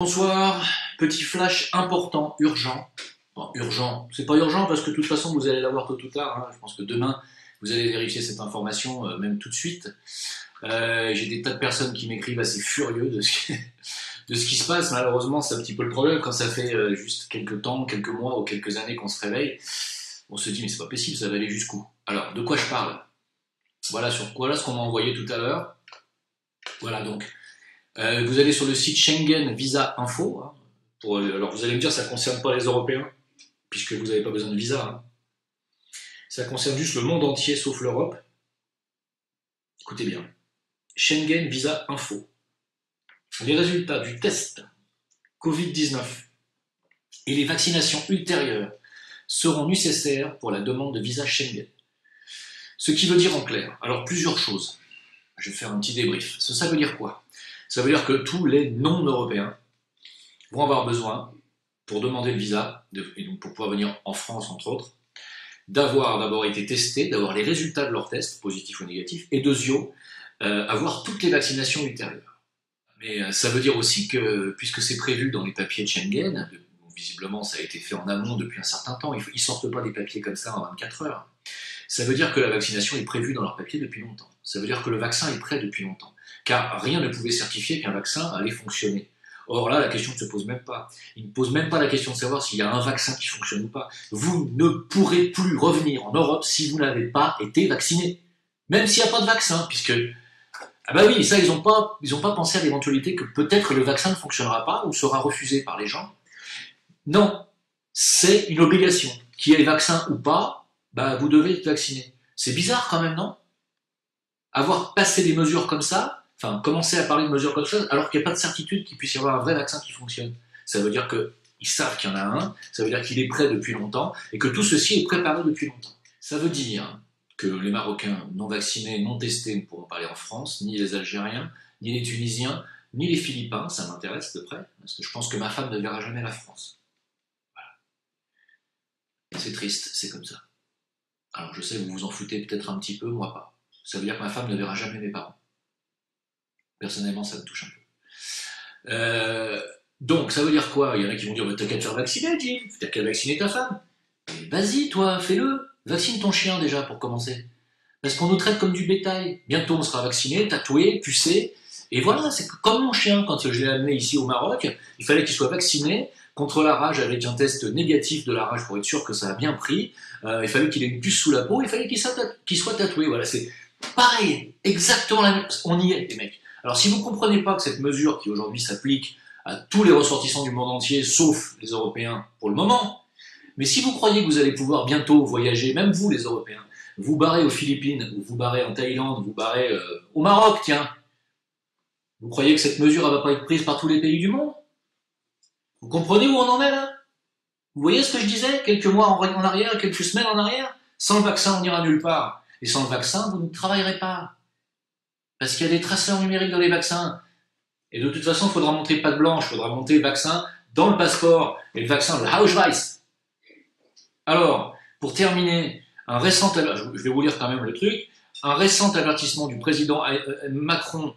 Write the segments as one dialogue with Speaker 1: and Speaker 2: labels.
Speaker 1: Bonsoir, petit flash important, urgent. Bon, urgent, c'est pas urgent parce que de toute façon vous allez l'avoir tôt ou tard, hein. Je pense que demain vous allez vérifier cette information, même tout de suite. J'ai des tas de personnes qui m'écrivent assez furieux de ce qui se passe. Malheureusement, c'est un petit peu le problème quand ça fait juste quelques temps, quelques mois ou quelques années qu'on se réveille. On se dit mais c'est pas possible, ça va aller jusqu'où? Alors, de quoi je parle? Voilà ce qu'on m'a envoyé tout à l'heure. Voilà donc. Vous allez sur le site Schengen Visa Info. Hein, alors vous allez me dire, ça ne concerne pas les Européens, puisque vous n'avez pas besoin de visa. Hein. Ça concerne juste le monde entier, sauf l'Europe. Écoutez bien. Schengen Visa Info. Les résultats du test Covid-19 et les vaccinations ultérieures seront nécessaires pour la demande de visa Schengen. Ce qui veut dire en clair, alors plusieurs choses. Je vais faire un petit débrief. Ça veut dire quoi? Ça veut dire que tous les non-européens vont avoir besoin, pour demander le visa, et donc pour pouvoir venir en France entre autres, d'avoir d'abord été testés, d'avoir les résultats de leur test, positifs ou négatifs, et deuxièmement, avoir toutes les vaccinations ultérieures. Mais ça veut dire aussi que, puisque c'est prévu dans les papiers de Schengen, visiblement ça a été fait en amont depuis un certain temps, ils ne sortent pas des papiers comme ça en 24 heures, ça veut dire que la vaccination est prévue dans leurs papiers depuis longtemps. Ça veut dire que le vaccin est prêt depuis longtemps. Car rien ne pouvait certifier qu'un vaccin allait fonctionner. Or là, la question ne se pose même pas. Il ne pose même pas la question de savoir s'il y a un vaccin qui fonctionne ou pas. Vous ne pourrez plus revenir en Europe si vous n'avez pas été vacciné. Même s'il n'y a pas de vaccin, puisque... Ah bah oui, ça, ils n'ont pas pensé à l'éventualité que peut-être le vaccin ne fonctionnera pas ou sera refusé par les gens. Non, c'est une obligation. Qu'il y ait vaccin ou pas, bah vous devez être vacciné. C'est bizarre quand même, non? Avoir passé des mesures comme ça, enfin, commencer à parler de mesures comme ça, alors qu'il n'y a pas de certitude qu'il puisse y avoir un vrai vaccin qui fonctionne. Ça veut dire qu'ils savent qu'il y en a un, ça veut dire qu'il est prêt depuis longtemps, et que tout ceci est préparé depuis longtemps. Ça veut dire que les Marocains non vaccinés, non testés ne pourront pas aller en France, ni les Algériens, ni les Tunisiens, ni les Philippins, ça m'intéresse de près, parce que je pense que ma femme ne verra jamais la France. Voilà. C'est triste, c'est comme ça. Alors je sais, vous vous en foutez peut-être un petit peu, moi pas. Ça veut dire que ma femme ne verra jamais mes parents. Personnellement, ça me touche un peu. Donc, ça veut dire quoi? Il y en a qui vont dire, t'as qu'à te faire vacciner, Jim, t'as qu'à vacciner ta femme. Mais vas-y, toi, fais-le. Vaccine ton chien déjà, pour commencer. Parce qu'on nous traite comme du bétail. Bientôt, on sera vacciné, tatoué, pucé. Et voilà, c'est comme mon chien, quand je l'ai amené ici au Maroc, il fallait qu'il soit vacciné contre la rage avec un test négatif de la rage pour être sûr que ça a bien pris. Il fallait qu'il ait une puce sous la peau, il fallait qu'il soit tatoué. Voilà, c'est pareil, exactement la même. On y est, les mecs. Alors, si vous ne comprenez pas que cette mesure qui aujourd'hui s'applique à tous les ressortissants du monde entier, sauf les Européens pour le moment, mais si vous croyez que vous allez pouvoir bientôt voyager, même vous les Européens, vous barrez aux Philippines, ou vous barrez en Thaïlande, vous barrez au Maroc, tiens, vous croyez que cette mesure ne va pas être prise par tous les pays du monde? Vous comprenez où on en est là? Vous voyez ce que je disais quelques mois en arrière, quelques semaines en arrière? Sans le vaccin, on n'ira nulle part. Et sans le vaccin, vous ne travaillerez pas. Parce qu'il y a des traceurs numériques dans les vaccins. Et de toute façon, il faudra montrer patte blanche, il faudra monter le vaccin dans le passeport. Et le vaccin, le Ausweis. Alors, pour terminer, je vais vous lire quand même le truc, un récent avertissement du président Macron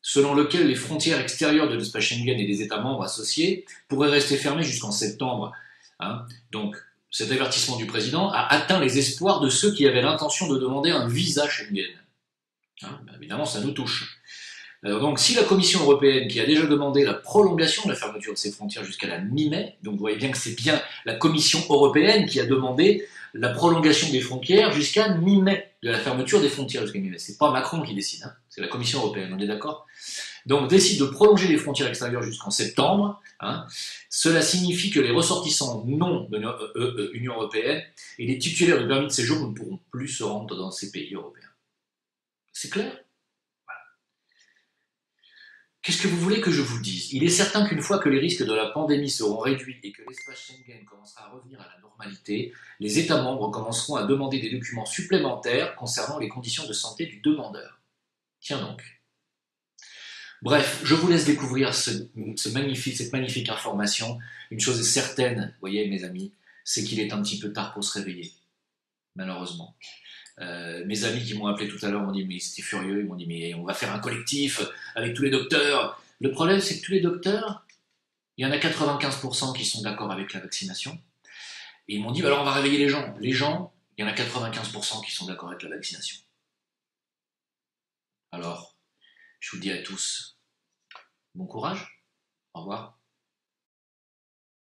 Speaker 1: selon lequel les frontières extérieures de l'espace Schengen et des États membres associés pourraient rester fermées jusqu'en septembre. Hein. Donc, cet avertissement du président a atteint les espoirs de ceux qui avaient l'intention de demander un visa Schengen. Hein, évidemment, ça nous touche. Alors donc, si la Commission européenne, qui a déjà demandé la prolongation de la fermeture de ses frontières jusqu'à la mi-mai, donc vous voyez bien que c'est bien la Commission européenne qui a demandé la prolongation des frontières jusqu'à mi-mai, de la fermeture des frontières jusqu'à mi-mai. C'est pas Macron qui décide, hein, c'est la Commission européenne, on est d'accord? Donc décide de prolonger les frontières extérieures jusqu'en septembre. Hein. Cela signifie que les ressortissants non de l'Union européenne et les titulaires de permis de séjour ne pourront plus se rendre dans ces pays européens. C'est clair? Voilà. Qu'est-ce que vous voulez que je vous dise? Il est certain qu'une fois que les risques de la pandémie seront réduits et que l'espace Schengen commencera à revenir à la normalité, les États membres commenceront à demander des documents supplémentaires concernant les conditions de santé du demandeur. Tiens donc. Bref, je vous laisse découvrir cette magnifique information. Une chose est certaine, vous voyez mes amis, c'est qu'il est un petit peu tard pour se réveiller, malheureusement. Mes amis qui m'ont appelé tout à l'heure m'ont dit mais c'était furieux, ils m'ont dit mais on va faire un collectif avec tous les docteurs. Le problème c'est que tous les docteurs, Il y en a 95% qui sont d'accord avec la vaccination. Et ils m'ont dit, bah alors on va réveiller les gens. Les gens, il y en a 95% qui sont d'accord avec la vaccination. Alors, je vous dis à tous, bon courage, au revoir.